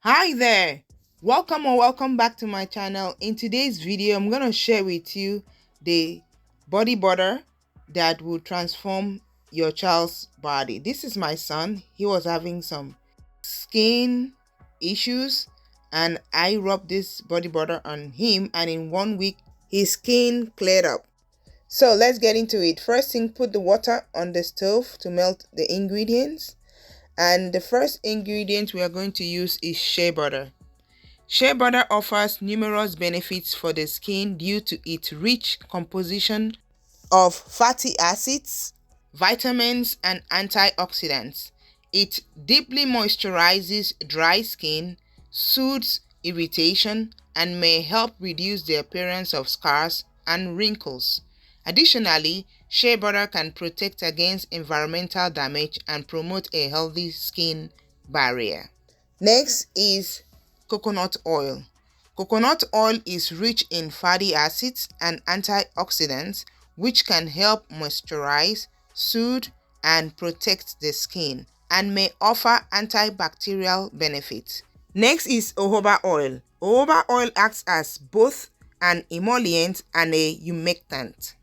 Hi there, welcome or welcome back to my channel. In today's video I'm gonna share with you the body butter that will transform your child's body. This is my son. He was having some skin issues and I rubbed this body butter on him, and in 1 week his skin cleared up. So let's get into it. First thing, put the water on the stove to melt the ingredients. And the first ingredient we are going to use is shea butter. Shea butter offers numerous benefits for the skin due to its rich composition of fatty acids, vitamins, and antioxidants. It deeply moisturizes dry skin, soothes irritation, and may help reduce the appearance of scars and wrinkles. Additionally, shea butter can protect against environmental damage and promote a healthy skin barrier. Next is coconut oil. Coconut oil is rich in fatty acids and antioxidants, which can help moisturize, soothe, and protect the skin, and may offer antibacterial benefits. Next is jojoba oil. Jojoba oil acts as both an emollient and a humectant.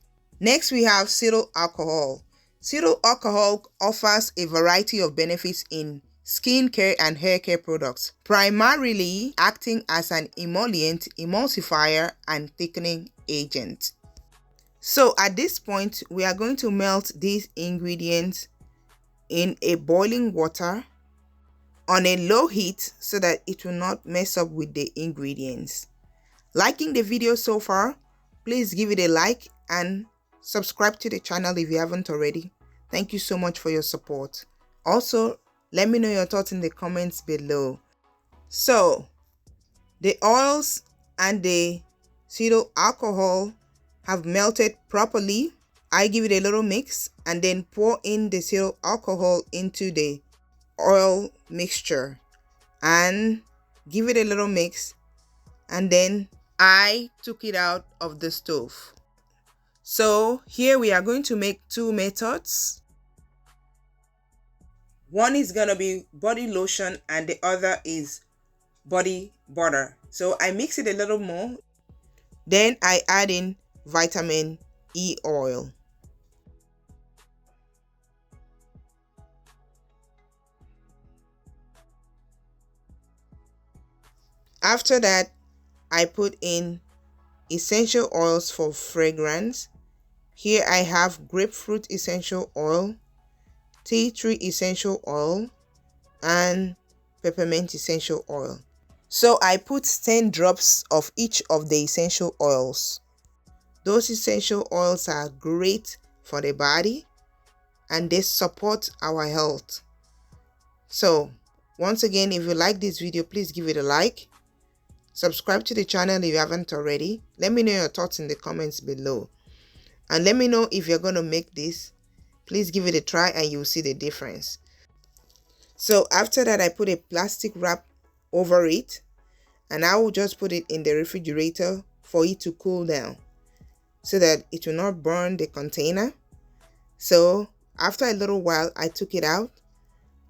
Next, we have cetyl alcohol. Cetyl alcohol offers a variety of benefits in skin care and hair care products, primarily acting as an emollient, emulsifier, and thickening agent. So at this point, we are going to melt these ingredients in a boiling water on a low heat so that it will not mess up with the ingredients. Liking the video so far, please give it a like and subscribe to the channel if you haven't already. Thank you so much for your support. Also, let me know your thoughts in the comments below. So, the oils and the cetyl alcohol have melted properly. I give it a little mix and then pour in the cetyl alcohol into the oil mixture and give it a little mix, and then I took it out of the stove. So here we are going to make two methods. One is gonna be body lotion and the other is body butter. So I mix it a little more. Then I add in vitamin E oil. After that, I put in essential oils for fragrance. Here I have grapefruit essential oil, tea tree essential oil, and peppermint essential oil. So I put 10 drops of each of the essential oils. Those essential oils are great for the body and they support our health. So once again, if you like this video, please give it a like. Subscribe to the channel if you haven't already. Let me know your thoughts in the comments below. And let me know if you're going to make this. Please give it a try and you'll see the difference. So after that, I put a plastic wrap over it. And I will just put it in the refrigerator for it to cool down, so that it will not burn the container. So after a little while, I took it out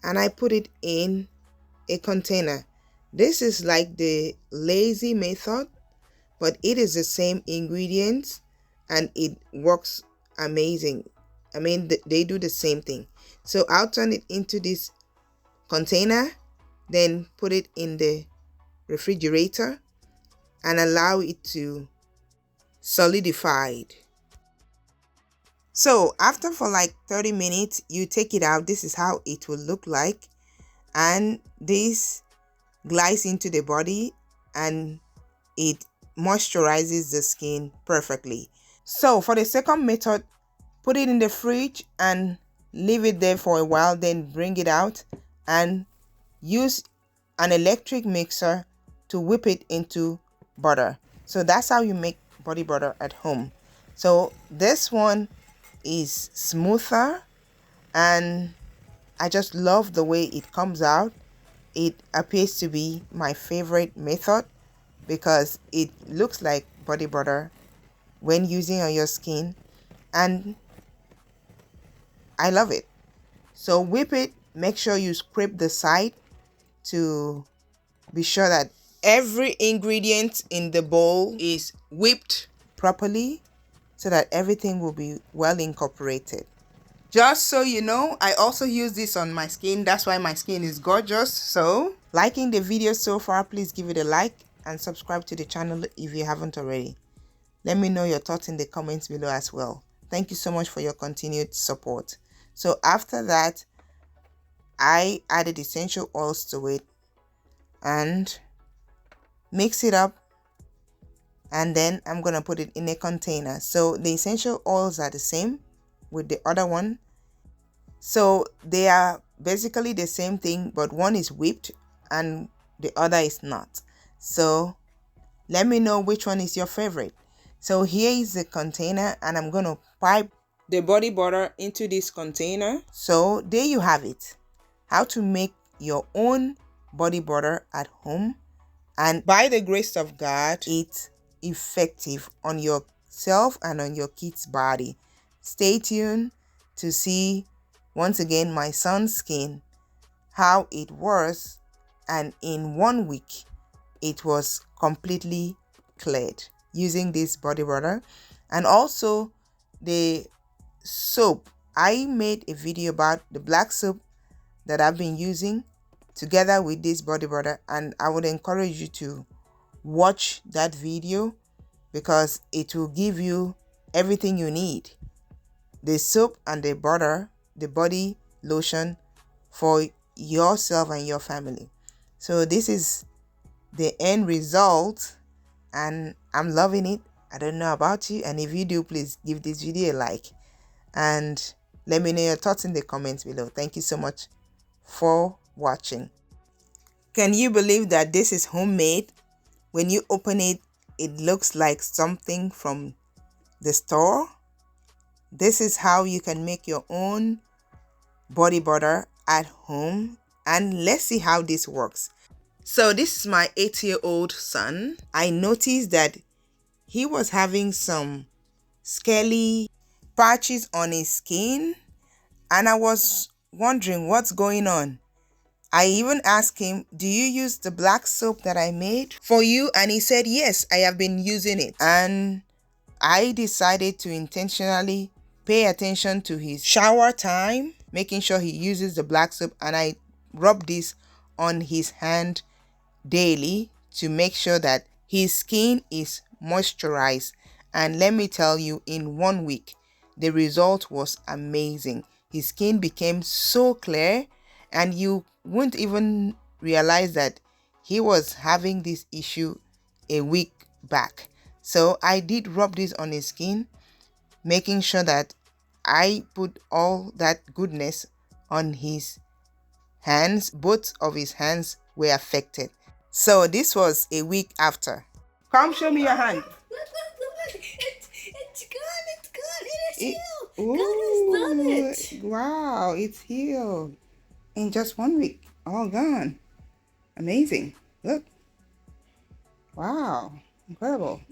and I put it in a container. This is like the lazy method, but it is the same ingredients and it works amazing. I mean, they do the same thing. So I'll turn it into this container, then put it in the refrigerator and allow it to solidify. So after for like 30 minutes, you take it out. This is how it will look like, and this glides into the body and it moisturizes the skin perfectly. So for the second method, put it in the fridge and leave it there for a while, then bring it out and use an electric mixer to whip it into butter. So that's how you make body butter at home. So this one is smoother and I just love the way it comes out. It appears to be my favorite method because it looks like body butter when using on your skin, and I love it. So whip it, make sure you scrape the side to be sure that every ingredient in the bowl is whipped properly so that everything will be well incorporated. Just so you know, I also use this on my skin. That's why my skin is gorgeous. So, liking the video so far, please give it a like and subscribe to the channel if you haven't already. Let me know your thoughts in the comments below as well. Thank you so much for your continued support. So after that, I added essential oils to it and mix it up, and then I'm going to put it in a container. So the essential oils are the same with the other one. So they are basically the same thing, but one is whipped and the other is not. So let me know which one is your favorite. So here is the container, and I'm going to pipe the body butter into this container. So there you have it. How to make your own body butter at home, and by the grace of God, it's effective on yourself and on your kids' body. Stay tuned to see once again my son's skin, how it was, and in 1 week it was completely cleared using this body butter. And also the soap, I made a video about the black soap that I've been using together with this body butter, and I would encourage you to watch that video because it will give you everything you need: the soap and the butter, the body lotion for yourself and your family. So this is the end result, and I'm loving it. I don't know about you, and if you do, please give this video a like and let me know your thoughts in the comments below. Thank you so much for watching. Can you believe that this is homemade? When you open it, it looks like something from the store. This is how you can make your own body butter at home, and let's see how this works. So this is my 8-year-old son. I noticed that he was having some scaly patches on his skin, and I was wondering what's going on. I even asked him, do you use the black soap that I made for you? And he said, yes, I have been using it. And I decided to intentionally pay attention to his shower time, making sure he uses the black soap, and I rub this on his hand daily to make sure that his skin is moisturized. And let me tell you, in 1 week the result was amazing. His skin became so clear, and you wouldn't even realize that he was having this issue a week back. So I did rub this on his skin, making sure that I put all that goodness on his hands. Both of his hands were affected. So this was a week after. Come show me your hand. Look. It's good. It is healed. God has done it. Wow, it's healed. In just 1 week, all gone. Amazing. Look. Wow, incredible.